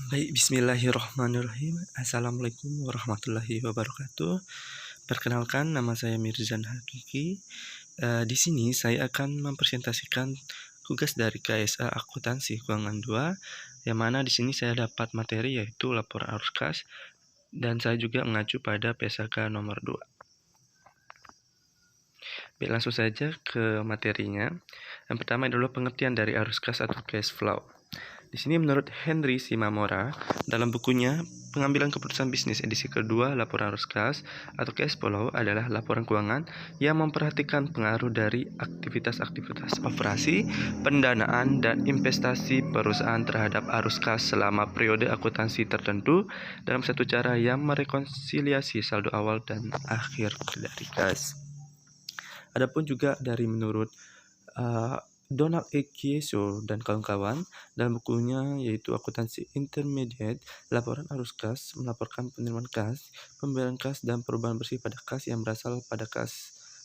Baik, bismillahirrahmanirrahim. Assalamualaikum warahmatullahi wabarakatuh. Perkenalkan, nama saya Mirzan Hakiki. Di sini saya akan mempresentasikan tugas dari KSA Akuntansi Keuangan 2, yang mana di sini saya dapat materi yaitu laporan arus kas, dan saya juga mengacu pada PSAK nomor 2. Baik, langsung saja ke materinya. Yang pertama adalah pengertian dari arus kas atau cash flow. Di sini menurut Henry Simamora, dalam bukunya Pengambilan Keputusan Bisnis edisi kedua, laporan arus kas atau cash flow adalah laporan keuangan yang memperhatikan pengaruh dari aktivitas-aktivitas operasi, pendanaan, dan investasi perusahaan terhadap arus kas selama periode akuntansi tertentu dalam satu cara yang merekonsiliasi saldo awal dan akhir dari kas. Adapun juga dari menurut Donald E. Kieso dan kawan-kawan dalam bukunya yaitu Akuntansi Intermediate, laporan arus kas melaporkan penerimaan kas, pembayaran kas, dan perubahan bersih pada kas yang berasal pada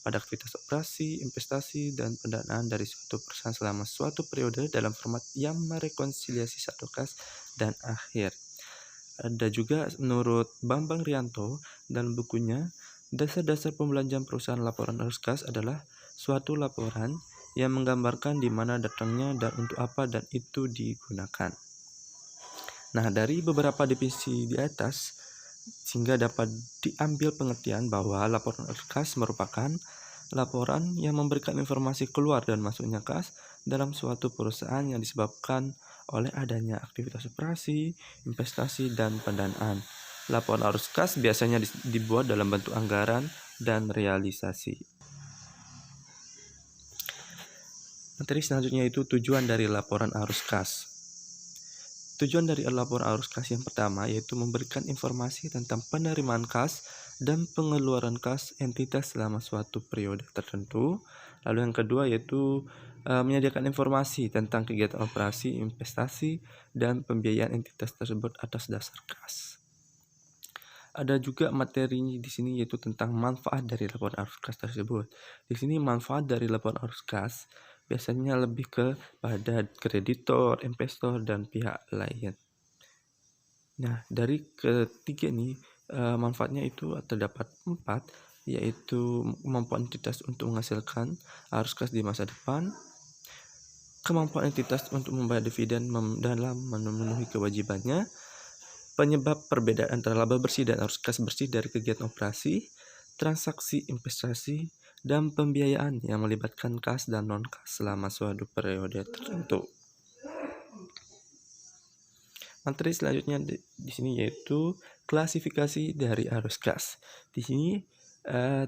aktivitas operasi, investasi, dan pendanaan dari suatu perusahaan selama suatu periode dalam format yang merekonsiliasi saldo kas dan akhir. Ada juga menurut Bambang Rianto dalam bukunya Dasar-dasar pembelanjaan perusahaan. Laporan arus kas adalah suatu laporan yang menggambarkan di mana datangnya dan untuk apa dan itu digunakan. Nah, dari beberapa definisi di atas, sehingga dapat diambil pengertian bahwa laporan arus kas merupakan laporan yang memberikan informasi keluar dan masuknya kas dalam suatu perusahaan yang disebabkan oleh adanya aktivitas operasi, investasi, dan pendanaan. Laporan arus kas biasanya dibuat dalam bentuk anggaran dan realisasi. Materi selanjutnya itu tujuan dari laporan arus kas. Tujuan dari laporan arus kas yang pertama yaitu memberikan informasi tentang penerimaan kas dan pengeluaran kas entitas selama suatu periode tertentu. Lalu yang kedua yaitu menyediakan informasi tentang kegiatan operasi, investasi, dan pembiayaan entitas tersebut atas dasar kas. Ada juga materi di sini yaitu tentang manfaat dari laporan arus kas tersebut. Di sini manfaat dari laporan arus kas biasanya lebih kepada kreditor, investor, dan pihak lain. Nah, dari ketiga ini manfaatnya itu terdapat 4, yaitu kemampuan entitas untuk menghasilkan arus kas di masa depan, kemampuan entitas untuk membayar dividen dalam memenuhi kewajibannya, penyebab perbedaan antara laba bersih dan arus kas bersih dari kegiatan operasi, transaksi investasi, dan pembiayaan yang melibatkan kas dan non-kas selama suatu periode tertentu. Materi selanjutnya di sini yaitu klasifikasi dari arus kas. Di sini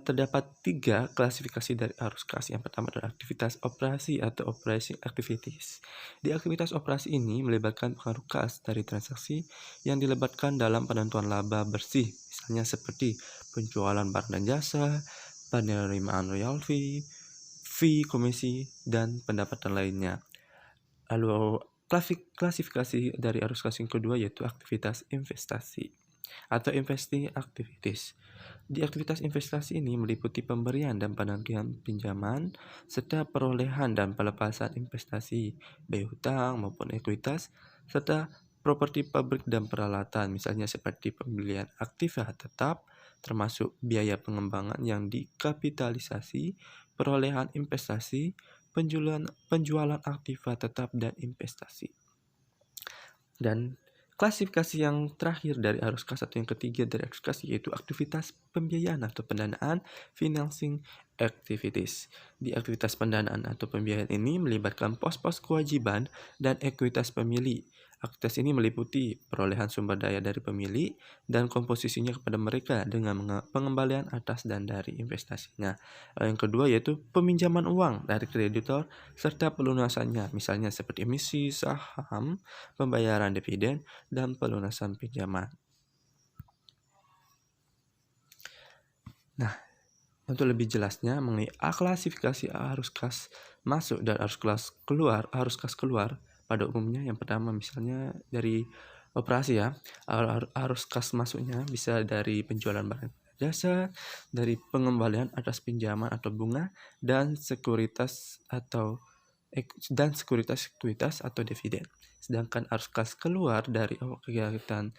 terdapat 3 klasifikasi dari arus kas. Yang pertama adalah aktivitas operasi atau operating activities. Di aktivitas operasi ini melibatkan pengaruh kas dari transaksi yang dilibatkan dalam penentuan laba bersih, misalnya seperti penjualan barang dan jasa, penerimaan royalti, fee, komisi, dan pendapatan lainnya. Lalu klasifikasi dari arus kas yang kedua yaitu aktivitas investasi atau investing activities. Di aktivitas investasi ini meliputi pemberian dan penagihan pinjaman serta perolehan dan pelepasan investasi, baik hutang maupun ekuitas, serta properti pabrik dan peralatan, misalnya seperti pembelian aktiva tetap, termasuk biaya pengembangan yang dikapitalisasi, perolehan investasi, penjualan aktiva tetap, dan investasi. Dan klasifikasi yang terakhir dari arus kas atau yang ketiga dari arus kas yaitu aktivitas pembiayaan atau pendanaan, financing activities. Di aktivitas pendanaan atau pembiayaan ini melibatkan pos-pos kewajiban dan ekuitas pemilik. Aktivitas ini meliputi perolehan sumber daya dari pemilik dan komposisinya kepada mereka dengan pengembalian atas dan dari investasinya. Yang kedua yaitu peminjaman uang dari kreditor serta pelunasannya, misalnya seperti emisi saham, pembayaran dividen, dan pelunasan pinjaman. Nah, untuk lebih jelasnya mengenai klasifikasi arus kas masuk dan arus kas keluar pada umumnya yang pertama misalnya dari operasi ya. Arus kas masuknya bisa dari penjualan barang jasa, dari pengembalian atas pinjaman atau bunga, dan sekuritas atau dan sekuritas atau dividen. Sedangkan arus kas keluar dari kegiatan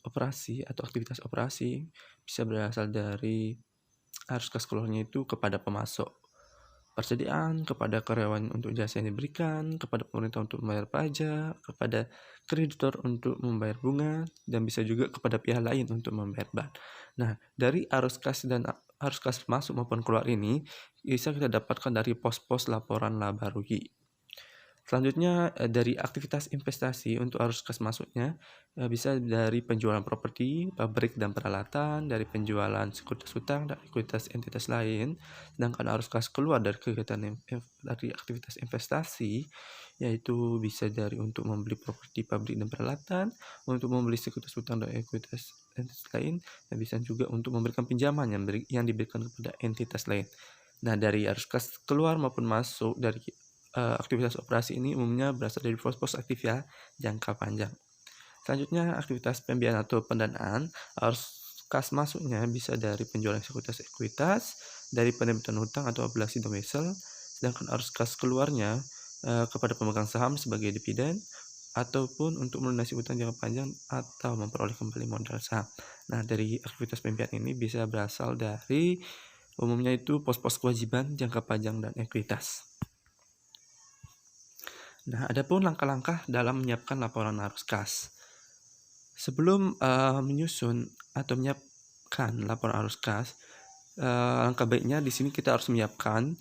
operasi atau aktivitas operasi bisa berasal dari arus kas keluarnya itu kepada pemasok persediaan, kepada karyawan untuk jasa yang diberikan, kepada pemerintah untuk membayar pajak, kepada kreditor untuk membayar bunga, dan bisa juga kepada pihak lain untuk membayar bank. Nah, dari arus kas dan arus kas masuk maupun keluar ini bisa kita dapatkan dari pos-pos laporan laba rugi. Selanjutnya dari aktivitas investasi untuk arus kas masuknya bisa dari penjualan properti, pabrik dan peralatan, dari penjualan sekuritas hutang dan ekuitas entitas lain. Sedangkan arus kas keluar dari kegiatan dari aktivitas investasi yaitu bisa dari untuk membeli properti, pabrik dan peralatan, untuk membeli sekuritas hutang dan ekuitas entitas lain, dan bisa juga untuk memberikan pinjaman yang diberikan kepada entitas lain. Nah, dari arus kas keluar maupun masuk dari aktivitas operasi ini umumnya berasal dari pos-pos aktif jangka panjang. Selanjutnya, aktivitas pembiayaan atau pendanaan arus kas masuknya bisa dari penjualan sekuritas ekuitas, dari penerbitan hutang atau obligasi domesel, sedangkan arus kas keluarnya kepada pemegang saham sebagai dividen ataupun untuk melunasi hutang jangka panjang atau memperoleh kembali modal saham. Nah, dari aktivitas pembiayaan ini bisa berasal dari umumnya itu pos-pos kewajiban jangka panjang dan ekuitas. Nah, adapun langkah-langkah dalam menyiapkan laporan arus kas. Sebelum menyusun atau menyiapkan laporan arus kas, langkah baiknya di sini kita harus menyiapkan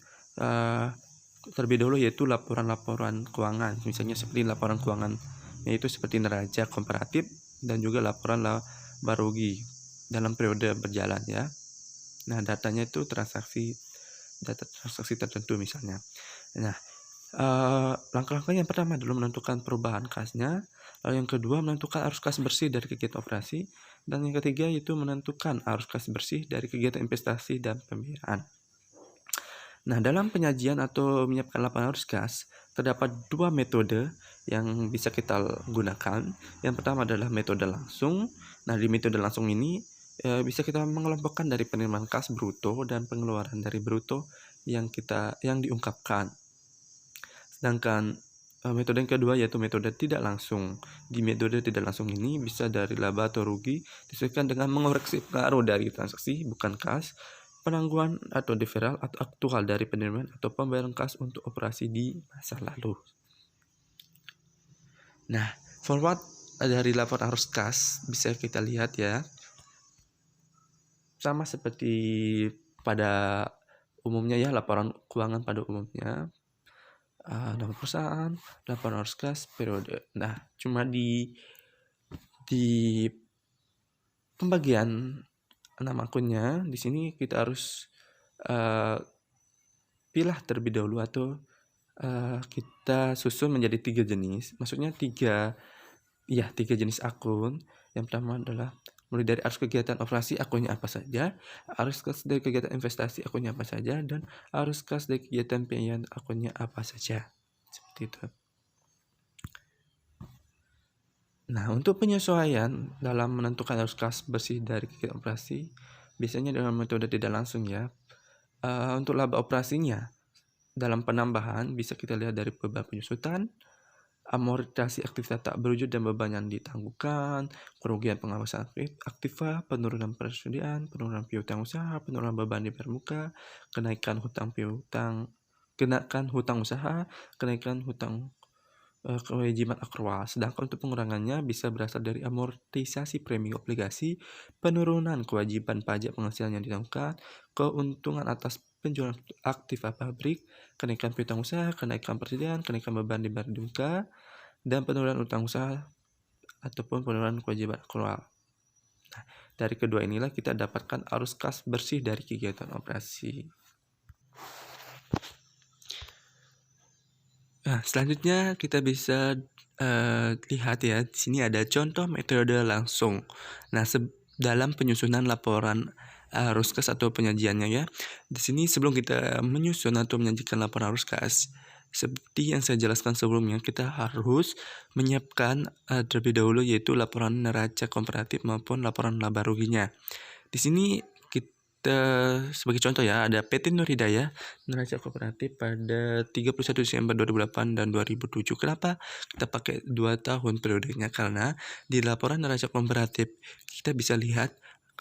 terlebih dahulu yaitu laporan-laporan keuangan, misalnya seperti laporan keuangan yaitu seperti neraca komparatif dan juga laporan laba rugi dalam periode berjalan ya. Nah, datanya itu data transaksi tertentu misalnya. Nah, langkah-langkah yang pertama adalah menentukan perubahan kasnya, lalu yang kedua menentukan arus kas bersih dari kegiatan operasi, dan yang ketiga yaitu menentukan arus kas bersih dari kegiatan investasi dan pembiayaan. Nah, dalam penyajian atau menyiapkan laporan arus kas, terdapat dua metode yang bisa kita gunakan. Yang pertama adalah metode langsung. Nah, di metode langsung ini bisa kita mengelompokkan dari penerimaan kas bruto dan pengeluaran dari bruto yang diungkapkan. Sedangkan metode yang kedua yaitu metode tidak langsung. Di metode tidak langsung ini bisa dari laba atau rugi disesuaikan dengan mengoreksi pengaruh dari transaksi bukan kas, penangguhan atau deferral atau aktual dari penerimaan atau pembayaran kas untuk operasi di masa lalu. Nah, forward dari laporan arus kas bisa kita lihat ya. Sama seperti pada umumnya ya, laporan keuangan pada umumnya. Nama perusahaan, laporan arus kas, periode. Nah, cuma di pembagian nama akunnya di sini kita harus pilih terlebih dahulu atau kita susun menjadi 3 jenis. Maksudnya 3 jenis akun. Yang pertama adalah mulai dari arus kegiatan operasi akunnya apa saja, arus kas dari kegiatan investasi akunnya apa saja, dan arus kas dari kegiatan pembiayaan akunnya apa saja. Seperti itu. Nah, untuk penyesuaian dalam menentukan arus kas bersih dari kegiatan operasi, biasanya dengan metode tidak langsung ya. Untuk laba operasinya, dalam penambahan bisa kita lihat dari beban penyusutan, amortisasi aktivitas tak berwujud dan beban yang ditangguhkan, kerugian pengawasan aktiva, penurunan persediaan, penurunan piutang usaha, penurunan beban di muka, kenaikan hutang usaha, kenaikan hutang kewajiban akrual. Sedangkan untuk pengurangannya bisa berasal dari amortisasi premi obligasi, penurunan kewajiban pajak penghasilan yang ditangguhkan, keuntungan atas penjualan aktiva pabrik, kenaikan piutang usaha, kenaikan persediaan, kenaikan beban di muka, dan penurunan utang usaha ataupun penurunan kewajiban akrual. Nah, dari kedua inilah kita dapatkan arus kas bersih dari kegiatan operasi. Nah, selanjutnya kita bisa lihat ya, di sini ada contoh metode langsung. Nah, dalam penyusunan laporan arus kas atau penyajiannya ya. Di sini sebelum kita menyusun atau menyajikan laporan arus kas, seperti yang saya jelaskan sebelumnya, kita harus menyiapkan terlebih dahulu yaitu laporan neraca komparatif maupun laporan laba ruginya. Di sini kita sebagai contoh ya, ada PT Nur Hidayah neraca kooperatif pada 31 Desember 2008 dan 2007. Kenapa kita pakai 2 tahun periodenya? Karena di laporan neraca kooperatif kita bisa lihat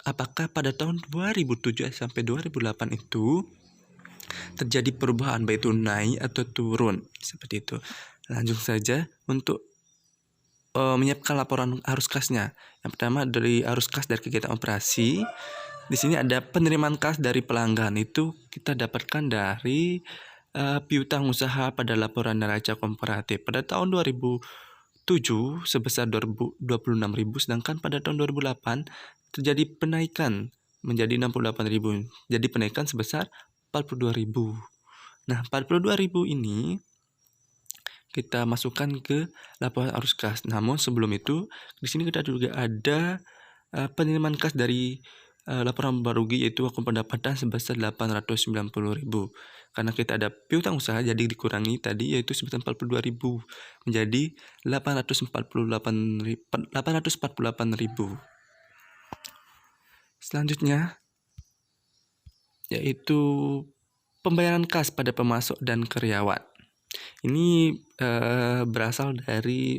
apakah pada tahun 2007 sampai 2008 itu terjadi perubahan, baik itu naik atau turun, seperti itu. Lanjut saja untuk menyiapkan laporan arus kasnya. Yang pertama dari arus kas dari kegiatan operasi. Di sini ada penerimaan kas dari pelanggan, itu kita dapatkan dari piutang usaha pada laporan neraca kooperatif. Pada tahun 2007 sebesar 26.000, sedangkan pada tahun 2008 terjadi penaikan menjadi 68.000. Jadi penaikan sebesar 42.000. Nah, 42.000 ini kita masukkan ke laporan arus kas. Namun sebelum itu, di sini kita juga ada penerimaan kas dari laporan barugi, yaitu akun pendapatan sebesar 890.000. Karena kita ada piutang usaha, jadi dikurangi tadi yaitu sebesar 42.000 menjadi 848.000. Selanjutnya yaitu pembayaran kas pada pemasok dan karyawan. Ini berasal dari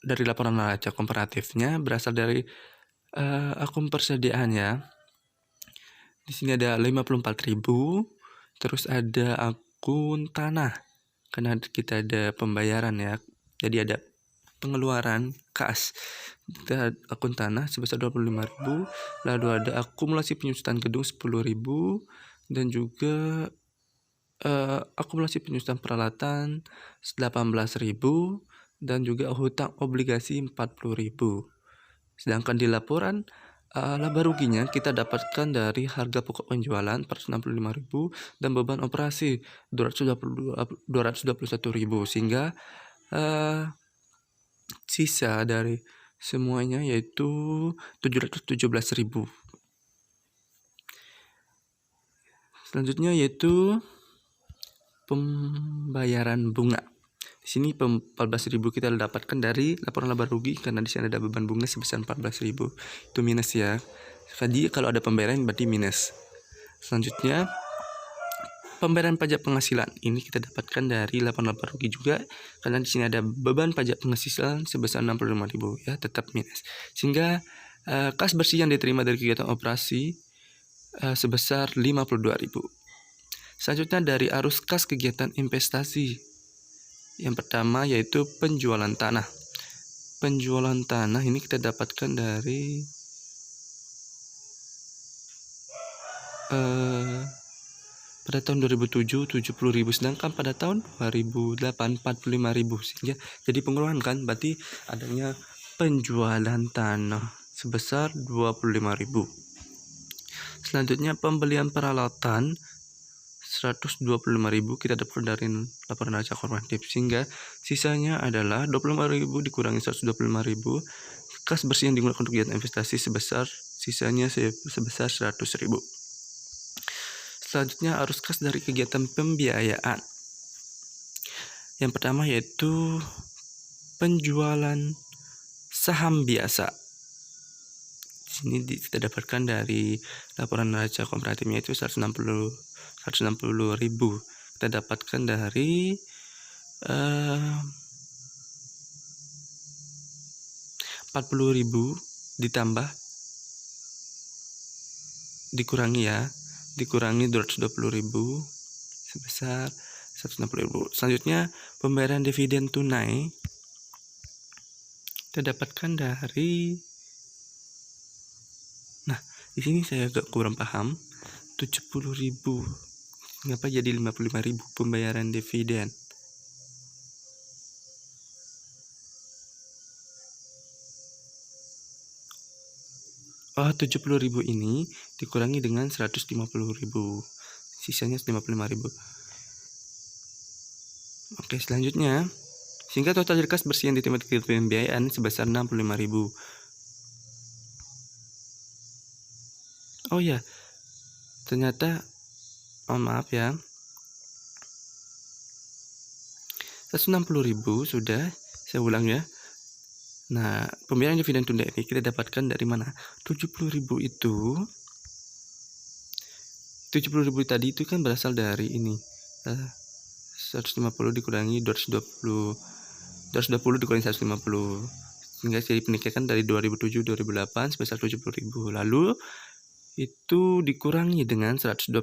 dari laporan neraca komparatifnya, berasal dari akun persediaannya. Di sini ada 54.000, terus ada akun tanah, karena kita ada pembayaran ya, jadi ada pengeluaran kas. Kita akun tanah sebesar 25.000, lalu ada akumulasi penyusutan gedung 10.000, dan juga akumulasi penyusutan peralatan 18.000, dan juga hutang obligasi 40.000. Sedangkan di laporan laba ruginya kita dapatkan dari harga pokok penjualan 465.000 dan beban operasi 221.000, sehingga sisa dari semuanya yaitu 717.000. Selanjutnya yaitu pembayaran bunga. Di sini 14.000 kita dapatkan dari laporan laba rugi, karena di sini ada beban bunga sebesar 14.000. Itu minus ya. Jadi kalau ada pembayaran berarti minus. Selanjutnya pembayaran pajak penghasilan. Ini kita dapatkan dari laporan laba rugi juga, karena di sini ada beban pajak penghasilan sebesar 65.000 ya, tetap minus. Sehingga kas bersih yang diterima dari kegiatan operasi sebesar 52.000. Selanjutnya dari arus kas kegiatan investasi. Yang pertama yaitu penjualan tanah. Penjualan tanah ini kita dapatkan dari pada tahun 2007 70.000, sedangkan pada tahun 2008 45.000, sehingga jadi pengeluaran kan, berarti adanya penjualan tanah sebesar 25.000. Selanjutnya pembelian peralatan 125.000 kita dapat dari laporan neraca kooperatif, sehingga sisanya adalah 25.000 dikurangi 125.000, kas bersih yang digunakan untuk kegiatan investasi sisanya sebesar 100.000. Selanjutnya arus kas dari kegiatan pembiayaan. Yang pertama yaitu penjualan saham biasa. Di sini kita dapatkan dari laporan neraca kooperatifnya itu 160.000. Kita dapatkan dari 40.000 ditambah dikurangi 220.000 sebesar 160.000. Selanjutnya pembayaran dividen tunai kita dapatkan dari, nah di sini saya agak kurang paham, 70.000 ngapa jadi 55.000 pembayaran dividen. Oh, 70.000 ini dikurangi dengan 150.000, sisanya 55.000. Oke, selanjutnya sehingga total kas bersih yang diterima dari pembiayaan sebesar 65.000. Oh ya, ternyata maaf ya, 160.000 sudah, saya ulang ya, Nah, pembayaran dividen tunda ini kita dapatkan dari mana? 70.000 itu 70.000 tadi itu kan berasal dari ini. 150 dikurangi 220 dikurangi 150 sehingga jadi peningkatan dari 2007-2008 sebesar 70.000. Lalu itu dikurangi dengan 125.000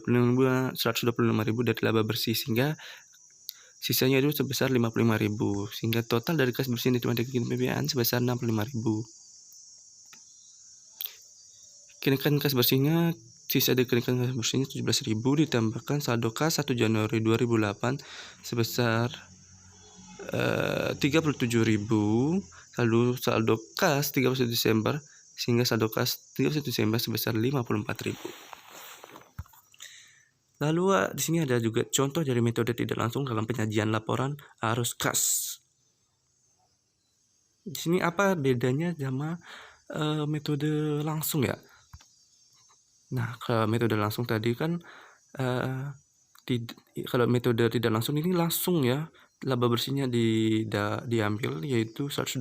dari laba bersih sehingga sisanya itu sebesar 55.000 sehingga total dari kas bersih yang diterima dari kegiatan pembiayaan sebesar 65.000. Kenaikan kas bersihnya sisa dari kenaikan kas bersihnya 17.000 ditambahkan saldo kas 1 Januari 2008 sebesar 37.000, lalu saldo kas 31 Desember sehingga saldo kas 31 Desember sebesar 54.000. Lalu di sini ada juga contoh dari metode tidak langsung dalam penyajian laporan arus kas. Di sini apa bedanya sama metode langsung ya? Nah, kalau metode langsung tadi kan kalau metode tidak langsung ini langsung ya laba bersihnya diambil yaitu 125.000.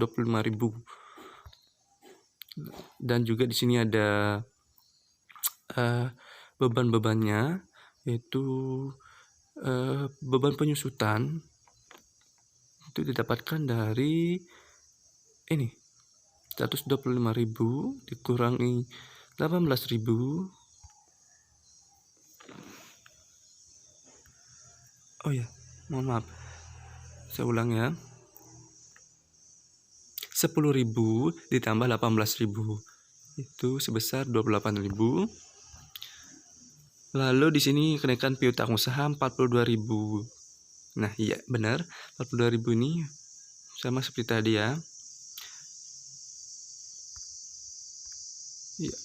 Dan juga di sini ada beban-bebannya yaitu beban penyusutan itu didapatkan dari ini 125.000 dikurangi 18.000. Oh ya, mohon maaf. Saya ulang ya. 10.000 ditambah 18.000 itu sebesar 28.000. Lalu di sini kenaikan piutang usaha 42.000. Nah, iya benar, 42.000 ini sama seperti tadi ya. Iya.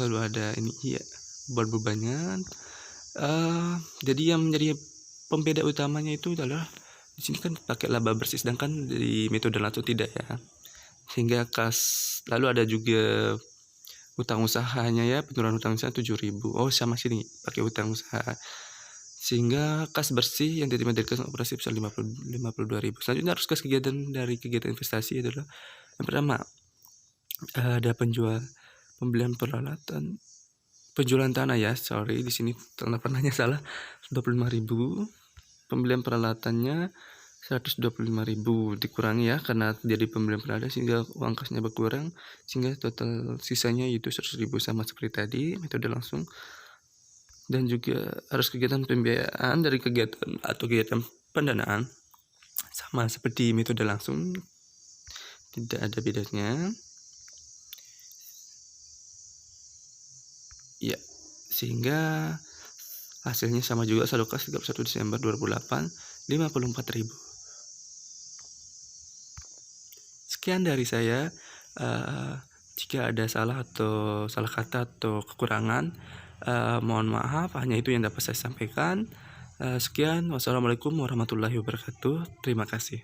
Lalu ada ini iya beban-bebannya. Jadi yang menjadi pembeda utamanya itu adalah di sini kan pakai laba bersih sedangkan di metode langsung tidak ya. Sehingga lalu ada juga utang usahanya ya, penurunan utang usaha 7.000. Oh, sama sini pakai utang usaha. Sehingga kas bersih yang diterima dari kas operasi besar 52.000. Selanjutnya harus kas kegiatan dari kegiatan investasi adalah yang pertama ada pembelian peralatan, penjualan tanah ya, sorry di sini tanah pernahnya salah 25.000. Pembelian peralatannya 125.000 dikurangi ya karena jadi pembelian peralatan sehingga uang kasnya berkurang sehingga total sisanya itu 100.000 sama seperti tadi metode langsung. Dan juga harus kegiatan pembiayaan dari kegiatan atau kegiatan pendanaan sama seperti metode langsung, tidak ada bedanya ya, sehingga hasilnya sama juga saldo kas 31 Desember 2008 54.000. Sekian dari saya. Jika ada salah kata atau kekurangan, mohon maaf, hanya itu yang dapat saya sampaikan. Sekian, wassalamualaikum warahmatullahi wabarakatuh. Terima kasih.